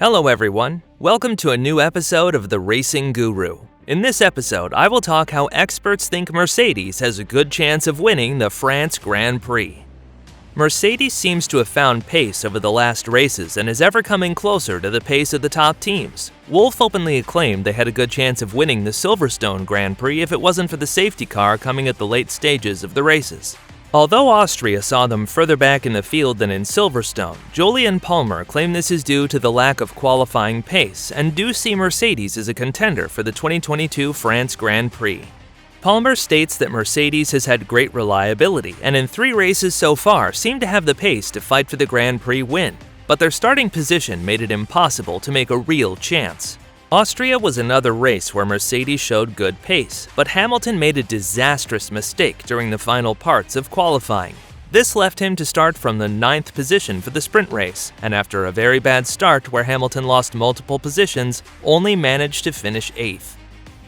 Hello everyone, welcome to a new episode of The Racing Guru. In this episode, I will talk how experts think Mercedes has a good chance of winning the France Grand Prix. Mercedes seems to have found pace over the last races and is ever coming closer to the pace of the top teams. Wolff openly acclaimed they had a good chance of winning the Silverstone Grand Prix if it wasn't for the safety car coming at the late stages of the races. Although Austria saw them further back in the field than in Silverstone, Jolyan Palmer claimed this is due to the lack of qualifying pace and do see Mercedes as a contender for the 2022 France Grand Prix. Palmer states that Mercedes has had great reliability and in 3 races so far seem to have the pace to fight for the Grand Prix win, but their starting position made it impossible to make a real chance. Austria was another race where Mercedes showed good pace, but Hamilton made a disastrous mistake during the final parts of qualifying. This left him to start from the 9th position for the sprint race, and after a very bad start where Hamilton lost multiple positions, only managed to finish 8th.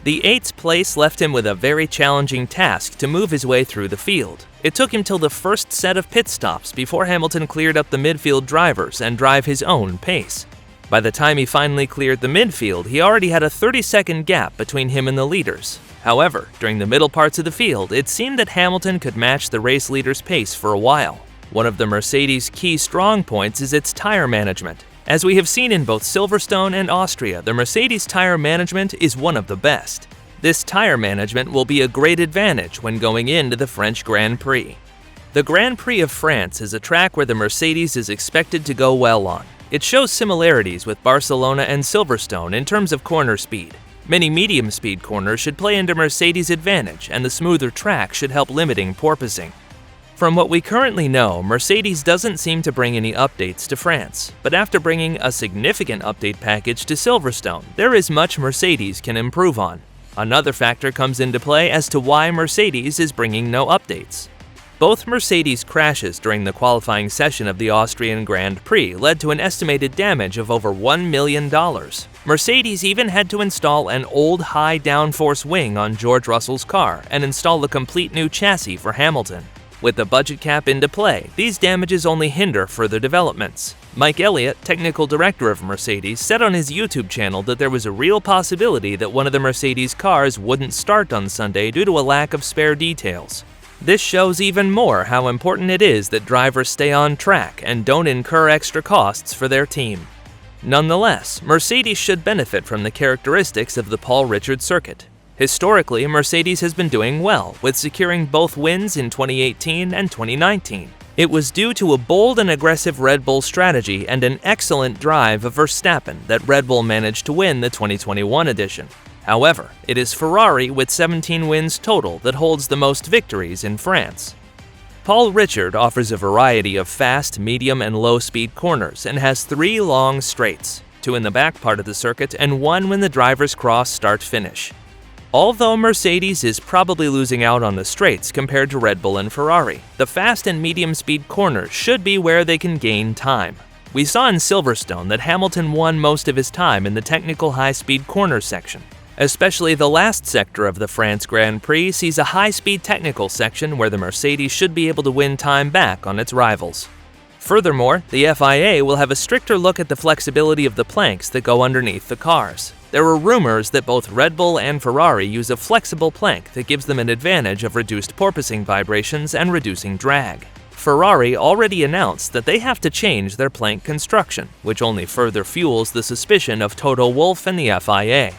The 8th place left him with a very challenging task to move his way through the field. It took him till the first set of pit stops before Hamilton cleared up the midfield drivers and drive his own pace. By the time he finally cleared the midfield, he already had a 30-second gap between him and the leaders. However, during the middle parts of the field, it seemed that Hamilton could match the race leader's pace for a while. One of the Mercedes' key strong points is its tire management. As we have seen in both Silverstone and Austria, the Mercedes tire management is one of the best. This tire management will be a great advantage when going into the French Grand Prix. The Grand Prix of France is a track where the Mercedes is expected to go well on. It shows similarities with Barcelona and Silverstone in terms of corner speed. Many medium-speed corners should play into Mercedes' advantage, and the smoother track should help limiting porpoising. From what we currently know, Mercedes doesn't seem to bring any updates to France, but after bringing a significant update package to Silverstone, there is much Mercedes can improve on. Another factor comes into play as to why Mercedes is bringing no updates. Both Mercedes crashes during the qualifying session of the Austrian Grand Prix led to an estimated damage of over $1 million. Mercedes even had to install an old high downforce wing on George Russell's car and install a complete new chassis for Hamilton. With the budget cap into play, these damages only hinder further developments. Mike Elliott, technical director of Mercedes, said on his YouTube channel that there was a real possibility that one of the Mercedes cars wouldn't start on Sunday due to a lack of spare details. This shows even more how important it is that drivers stay on track and don't incur extra costs for their team. Nonetheless, Mercedes should benefit from the characteristics of the Paul Ricard circuit. Historically, Mercedes has been doing well, with securing both wins in 2018 and 2019. It was due to a bold and aggressive Red Bull strategy and an excellent drive of Verstappen that Red Bull managed to win the 2021 edition. However, it is Ferrari with 17 wins total that holds the most victories in France. Paul Ricard offers a variety of fast, medium, and low-speed corners and has 3 long straights, 2 in the back part of the circuit and 1 when the drivers cross start-finish. Although Mercedes is probably losing out on the straights compared to Red Bull and Ferrari, the fast and medium-speed corners should be where they can gain time. We saw in Silverstone that Hamilton won most of his time in the technical high-speed corner section. Especially the last sector of the France Grand Prix sees a high-speed technical section where the Mercedes should be able to win time back on its rivals. Furthermore, the FIA will have a stricter look at the flexibility of the planks that go underneath the cars. There are rumors that both Red Bull and Ferrari use a flexible plank that gives them an advantage of reduced porpoising vibrations and reducing drag. Ferrari already announced that they have to change their plank construction, which only further fuels the suspicion of Toto Wolff and the FIA.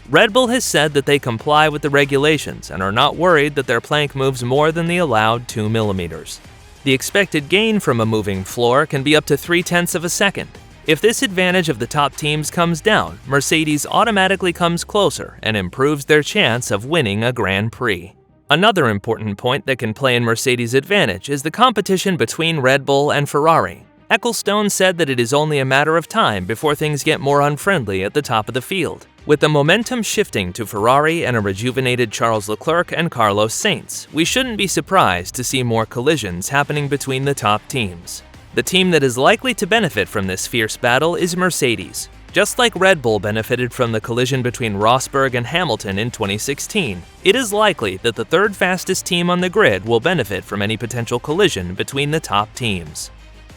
Red Bull has said that they comply with the regulations and are not worried that their plank moves more than the allowed 2 millimeters. The expected gain from a moving floor can be up to 0.3 of a second. If this advantage of the top teams comes down, Mercedes automatically comes closer and improves their chance of winning a Grand Prix. Another important point that can play in Mercedes' advantage is the competition between Red Bull and Ferrari. Ecclestone said that it is only a matter of time before things get more unfriendly at the top of the field. With the momentum shifting to Ferrari and a rejuvenated Charles Leclerc and Carlos Sainz, we shouldn't be surprised to see more collisions happening between the top teams. The team that is likely to benefit from this fierce battle is Mercedes. Just like Red Bull benefited from the collision between Rosberg and Hamilton in 2016, it is likely that the third fastest team on the grid will benefit from any potential collision between the top teams.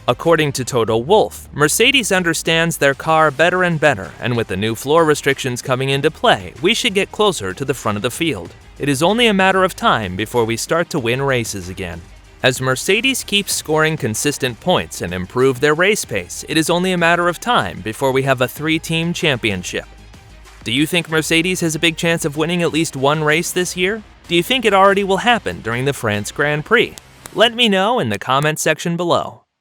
According to Toto Wolff, Mercedes understands their car better and better, and with the new floor restrictions coming into play, we should get closer to the front of the field. It is only a matter of time before we start to win races again. As Mercedes keeps scoring consistent points and improve their race pace, it is only a matter of time before we have a 3-team championship. Do you think Mercedes has a big chance of winning at least one race this year? Do you think it already will happen during the France Grand Prix? Let me know in the comment section below.